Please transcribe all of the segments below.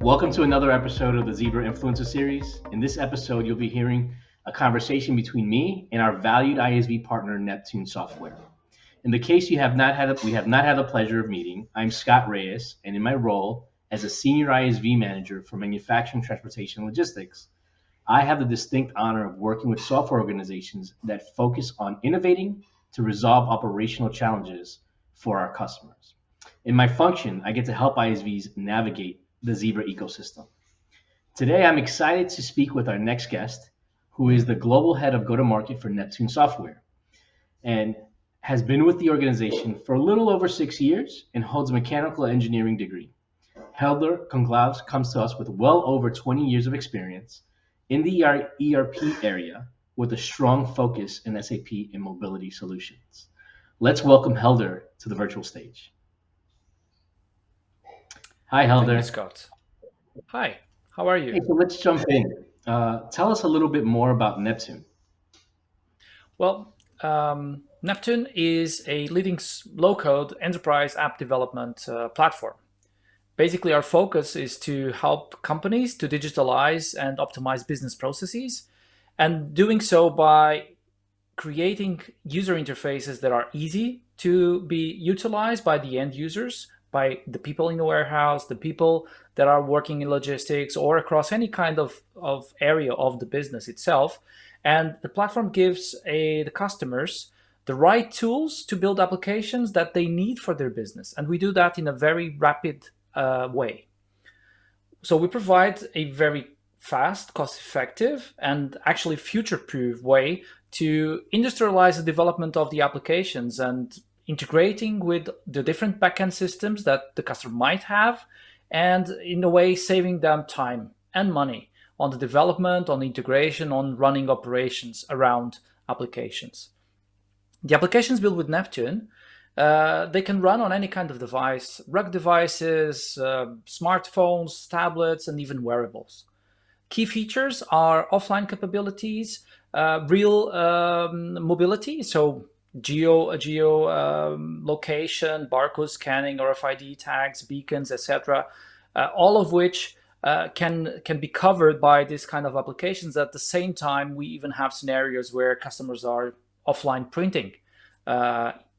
Welcome to another episode of the Zebra Influencer Series. In this episode, you'll be hearing a conversation between me and our valued ISV partner, Neptune Software. In the case we have not had the pleasure of meeting, I'm Scott Reyes, and in my role as a senior ISV manager for manufacturing, transportation, and logistics, I have the distinct honor of working with software organizations that focus on innovating to resolve operational challenges for our customers. In my function, I get to help ISVs navigate the Zebra ecosystem. Today, I'm excited to speak with our next guest, who is the global head of go-to-market for Neptune Software, and has been with the organization for a little over 6 years and holds a mechanical engineering degree. Helder Conclaves comes to us with well over 20 years of experience in the ERP area with a strong focus in SAP and mobility solutions. Let's welcome Helder to the virtual stage. Hi, Helder. Thank you, Scott. Hi, how are you? Hey, so let's jump in. Tell us a little bit more about Neptune. Well, Neptune is a leading low-code enterprise app development platform. Basically, our focus is to help companies to digitalize and optimize business processes, and doing so by creating user interfaces that are easy to be utilized by the end users, by the people in the warehouse, the people that are working in logistics or across any kind of area of the business itself. And the platform gives the customers the right tools to build applications that they need for their business. And we do that in a very rapid way. So we provide a very fast, cost-effective, and actually future-proof way to industrialize the development of the applications and integrating with the different backend systems that the customer might have, and in a way saving them time and money on the development, on the integration, on running operations around applications. The applications built with Neptune, they can run on any kind of device, rugged devices, smartphones, tablets, and even wearables. Key features are offline capabilities, real mobility, so location, barcode scanning, RFID tags, beacons, etc., all of which can be covered by this kind of applications. At the same time, we even have scenarios where customers are offline printing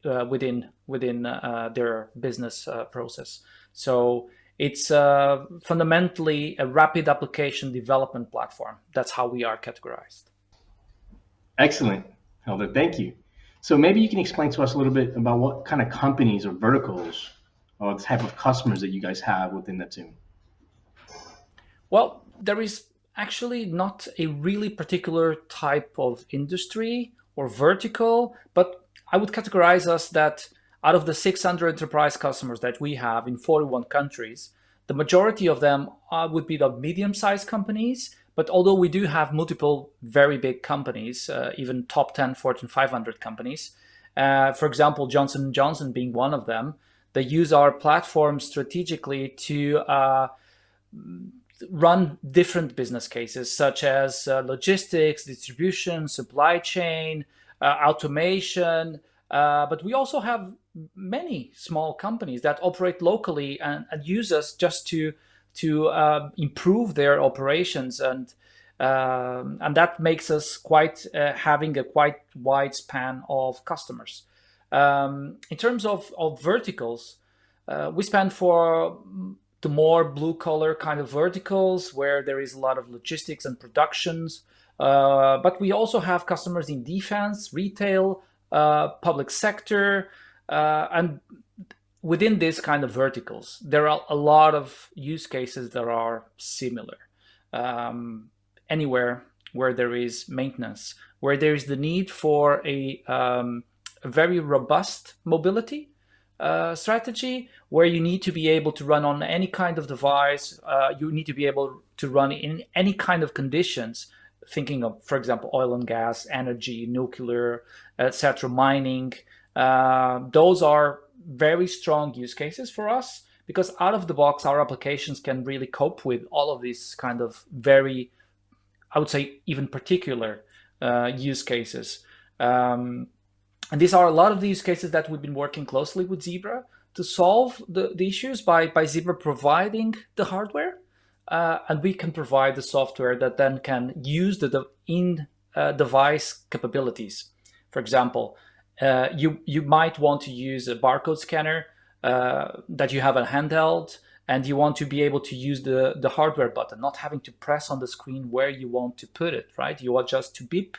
within their business process. So it's fundamentally a rapid application development platform. That's how we are categorized. Excellent, Helder. Thank you. So maybe you can explain to us a little bit about what kind of companies or verticals or the type of customers that you guys have within Neptune. Well, there is actually not a really particular type of industry or vertical, but I would categorize us that out of the 600 enterprise customers that we have in 41 countries, the majority of them would be the medium-sized companies. But although we do have multiple very big companies, even top 10 Fortune 500 companies, for example, Johnson & Johnson being one of them, they use our platform strategically to run different business cases, such as logistics, distribution, supply chain, automation. But we also have many small companies that operate locally and use us just to improve their operations, and that makes us having a quite wide span of customers. In terms of verticals, we span for the more blue collar kind of verticals where there is a lot of logistics and productions, but we also have customers in defense, retail, public sector, and within this kind of verticals, there are a lot of use cases that are similar. Anywhere where there is maintenance, where there is the need for a very robust mobility strategy, where you need to be able to run on any kind of device, you need to be able to run in any kind of conditions, thinking of, for example, oil and gas, energy, nuclear, etc., mining. Those are very strong use cases for us, because out of the box, our applications can really cope with all of these kind of very, I would say, even particular use cases. And these are a lot of the use cases that we've been working closely with Zebra to solve the issues by Zebra providing the hardware, and we can provide the software that then can use the in-device capabilities. For example, you might want to use a barcode scanner that you have a handheld, and you want to be able to use the hardware button, not having to press on the screen where you want to put it, right? You want just to beep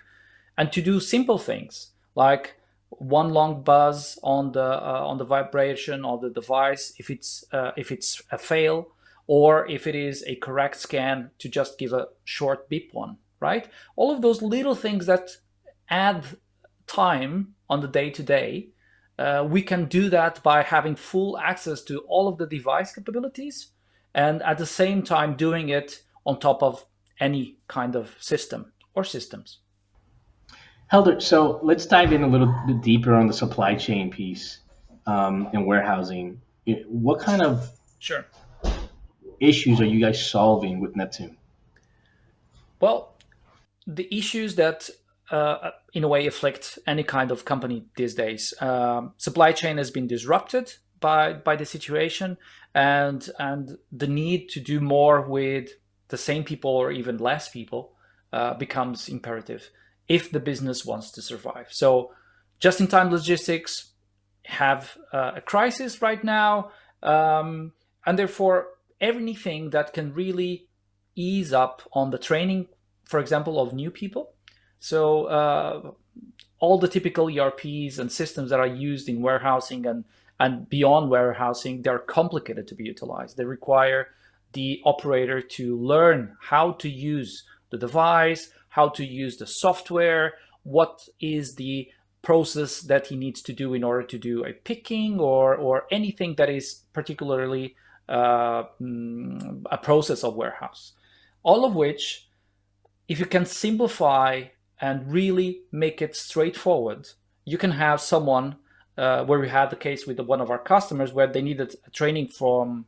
and to do simple things like one long buzz on the vibration of the device if it's a fail, or if it is a correct scan, to just give a short beep one, right? All of those little things that add time on the day to day, we can do that by having full access to all of the device capabilities, and at the same time doing it on top of any kind of system or systems. Helder, so let's dive in a little bit deeper on the supply chain piece and warehousing. What kind of Sure. issues are you guys solving with Neptune? Well, the issues that in a way afflict any kind of company these days. Supply chain has been disrupted by the situation, and the need to do more with the same people or even less people becomes imperative if the business wants to survive. So, just-in-time logistics have a crisis right now, and therefore anything that can really ease up on the training, for example, of new people. So all the typical ERPs and systems that are used in warehousing and beyond warehousing, they're complicated to be utilized. They require the operator to learn how to use the device, how to use the software, what is the process that he needs to do in order to do a picking or anything that is particularly a process of warehouse. All of which, if you can simplify and really make it straightforward, you can have someone, where we had the case with one of our customers where they needed a training from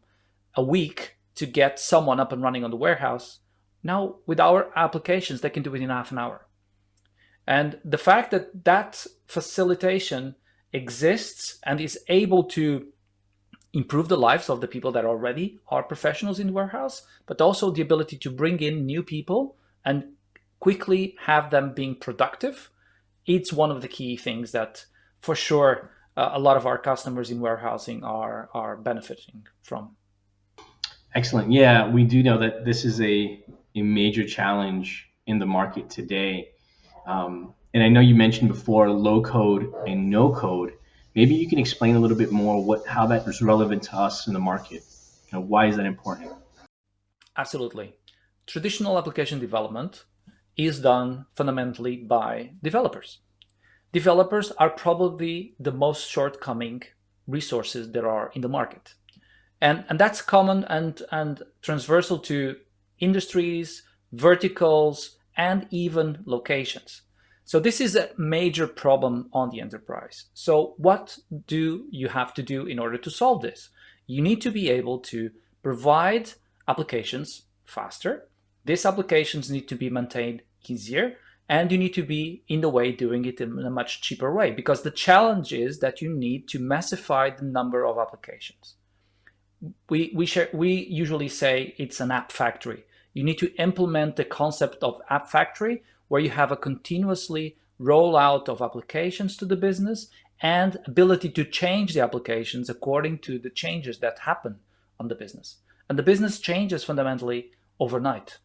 a week to get someone up and running on the warehouse. Now, with our applications, they can do it in half an hour. And the fact that that facilitation exists and is able to improve the lives of the people that already are professionals in the warehouse, but also the ability to bring in new people and quickly have them being productive, it's one of the key things that for sure a lot of our customers in warehousing are benefiting from. Excellent. Yeah, we do know that this is a major challenge in the market today. And I know you mentioned before low code and no code. Maybe you can explain a little bit more how that is relevant to us in the market. Why is that important? Absolutely. Traditional application development is done fundamentally by developers. Developers are probably the most shortcoming resources there are in the market. And that's common and transversal to industries, verticals, and even locations. So this is a major problem on the enterprise. So what do you have to do in order to solve this? You need to be able to provide applications faster. These applications need to be maintained easier, and you need to be in the way doing it in a much cheaper way, because the challenge is that you need to massify the number of applications. We usually say it's an app factory. You need to implement the concept of app factory, where you have a continuously rollout of applications to the business and ability to change the applications according to the changes that happen on the business. And the business changes fundamentally overnight.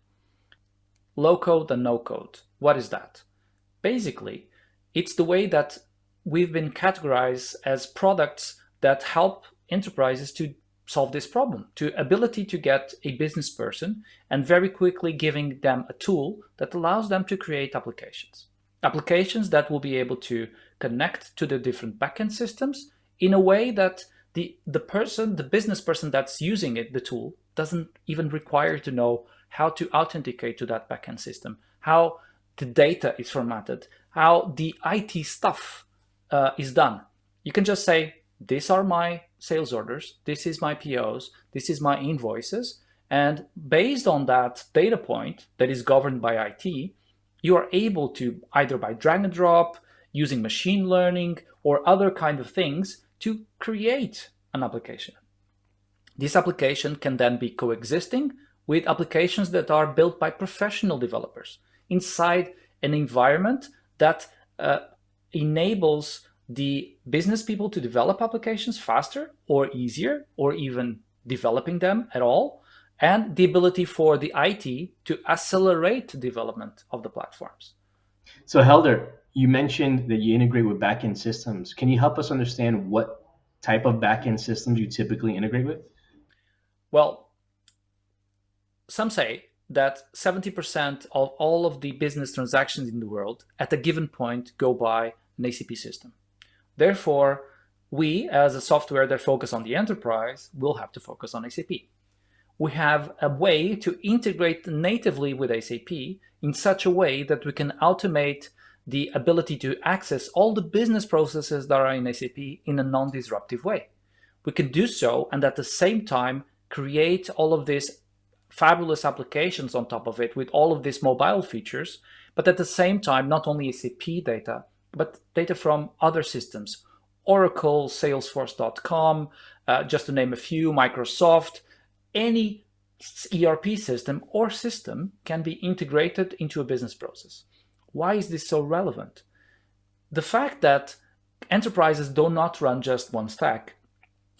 Low code and no code. What is that? Basically, it's the way that we've been categorized as products that help enterprises to solve this problem, to ability to get a business person and very quickly giving them a tool that allows them to create applications that will be able to connect to the different backend systems in a way that the business person that's using it, the tool, doesn't even require to know how to authenticate to that backend system, how the data is formatted, how the IT stuff is done. You can just say, these are my sales orders, this is my POs, this is my invoices, and based on that data point that is governed by IT, you are able to, either by drag and drop, using machine learning or other kind of things, to create an application. This application can then be coexisting with applications that are built by professional developers inside an environment that enables the business people to develop applications faster or easier, or even developing them at all, and the ability for the IT to accelerate development of the platforms. So Helder, you mentioned that you integrate with backend systems. Can you help us understand what type of backend systems you typically integrate with? Well, some say that 70% of all of the business transactions in the world at a given point go by an ACP system. Therefore, we, as a software that focus on the enterprise, will have to focus on SAP. We have a way to integrate natively with SAP in such a way that we can automate the ability to access all the business processes that are in SAP in a non-disruptive way. We can do so and at the same time create all of these fabulous applications on top of it with all of these mobile features, but at the same time, not only SAP data, but data from other systems, Oracle, Salesforce.com, just to name a few, Microsoft. Any ERP system or system can be integrated into a business process. Why is this so relevant? The fact that enterprises do not run just one stack.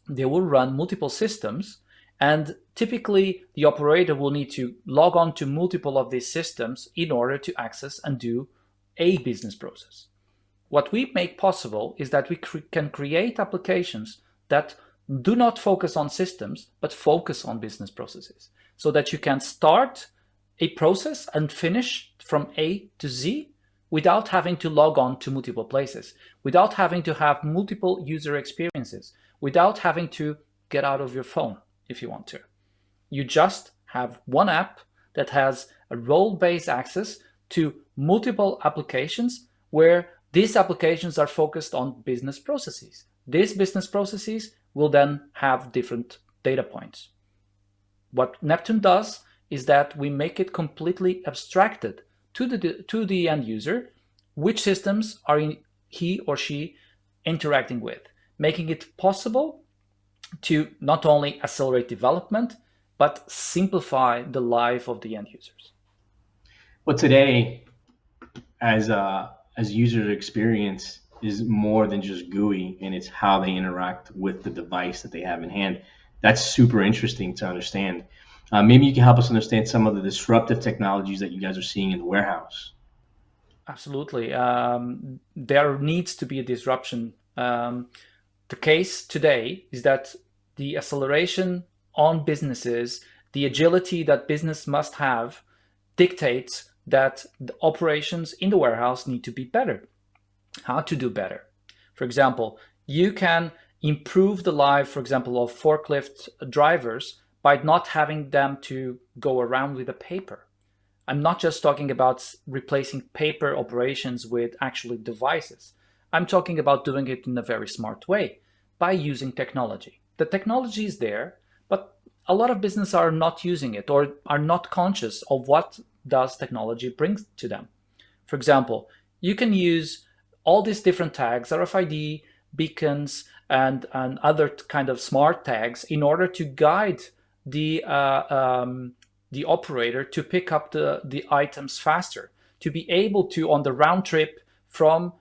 They will run multiple systems, and typically the operator will need to log on to multiple of these systems in order to access and do a business process. What we make possible is that we can create applications that do not focus on systems, but focus on business processes, so that you can start a process and finish from A to Z without having to log on to multiple places, without having to have multiple user experiences, without having to get out of your phone if you want to. You just have one app that has a role-based access to multiple applications where these applications are focused on business processes. These business processes will then have different data points. What Neptune does is that we make it completely abstracted to the end user, which systems are he or she interacting with, making it possible to not only accelerate development, but simplify the life of the end users. Well, today, as user experience is more than just GUI, and it's how they interact with the device that they have in hand. That's super interesting to understand. Maybe you can help us understand some of the disruptive technologies that you guys are seeing in the warehouse. Absolutely. There needs to be a disruption. The case today is that the acceleration on businesses, the agility that business must have, dictates that the operations in the warehouse need to be better. How to do better? For example, you can improve the life, for example, of forklift drivers by not having them to go around with a paper. I'm not just talking about replacing paper operations with actually devices. I'm talking about doing it in a very smart way by using technology. The technology is there, but a lot of businesses are not using it or are not conscious of what does technology bring to them. For example, you can use all these different tags, RFID, beacons, and other kind of smart tags in order to guide the operator to pick up the items faster, to be able to, on the round trip from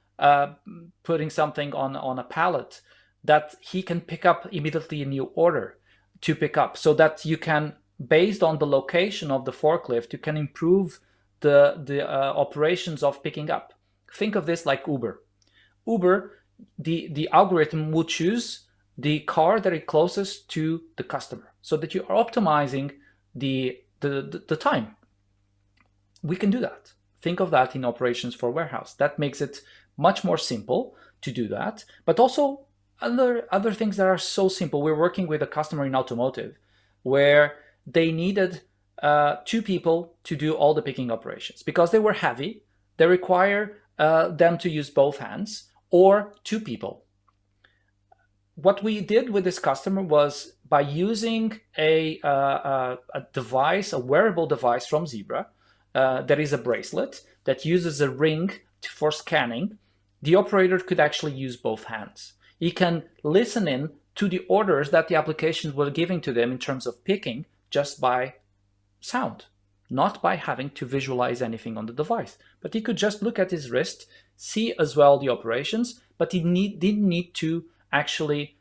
putting something on a pallet, that he can pick up immediately a new order to pick up, so that you can, based on the location of the forklift, you can improve the operations of picking up. Think of this like Uber. Uber, the algorithm will choose the car that is closest to the customer, so that you are optimizing the time. We can do that. Think of that in operations for warehouse. That makes it much more simple to do that, but also other things that are so simple. We're working with a customer in automotive where they needed 2 people to do all the picking operations because they were heavy. They require them to use both hands, or 2 people. What we did with this customer was, by using a device, a wearable device from Zebra, that is a bracelet that uses a ring for scanning, the operator could actually use both hands. He can listen in to the orders that the applications were giving to them in terms of picking, just by sound, not by having to visualize anything on the device. But he could just look at his wrist, see as well the operations, but he didn't need to actually